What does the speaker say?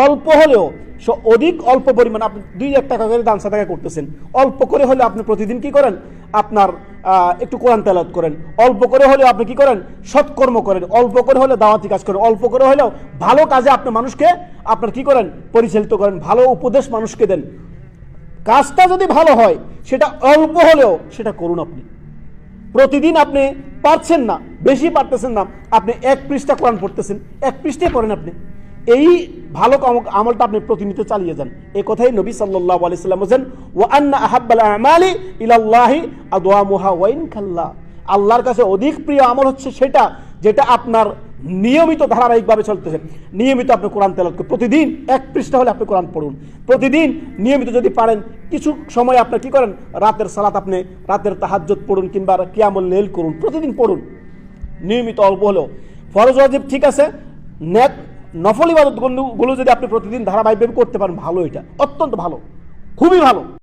অল্প হলেও অধিক অল্প পরিমাণ আপনি 2-1 টাকা করে দান সাদাকা করতেছেন, অল্প করে হলে আপনি প্রতিদিন কি করেন, আপনার একটু কোরআন তেলাওয়াত করেন, অল্প করে হলেও আপনি কি করেন, সৎকর্ম করেন, অল্প করে হলে দাওয়াতি কাজ করেন, অল্প করে হলেও ভালো কাজে আপনি মানুষকে আপনার কি করেন, পরিচালিত করেন, ভালো উপদেশ মানুষকে দেন। কাজটা যদি ভালো হয় সেটা অল্প হলেও সেটা করুন। আপনি প্রতিদিন আপনি পারছেন না, বেশি পারতেছেন না, আপনি 1 পৃষ্ঠা কোরআন পড়তেছেন, 1 পৃষ্ঠায় পড়েন। আপনি এই ভালো আমলটা আপনি প্রতিনিয়ত চালিয়ে যান। এই কথাই নবী সাল্লাল্লাহু আলাইহি সাল্লাম বলেন, ওয়া আন্না আহাব্বাল আমালি ইলাল্লাহি আদওয়ামুহা ওয়া ইন কাল্লা। আল্লাহর কাছে অধিক প্রিয় আমল হচ্ছে সেটা যেটা আপনার নিয়মিত ধারাবাহিকভাবে চলতেছে। নিয়মিত আপনি কোরআন তেলাওয়াত করুন, প্রতিদিন 1 পৃষ্ঠা হলে আপনি কোরআন পড়ুন, প্রতিদিন নিয়মিত যদি পারেন কিছু সময় আপনি কি করেন, রাতের সালাত, আপনি রাতের তাহাজ্জুদ পড়ুন কিংবা কিয়ামুল লাইল করুন, প্রতিদিন পড়ুন নিয়মিত অল্প হলেও। ফরজ ওয়াজিব ঠিক আছে, নেক নফল ইবাদতগুলো যদি আপনি প্রতিদিন ধারাবাহিকভাবে করতে পারেন, ভালো, এটা অত্যন্ত ভালো, খুবই ভালো।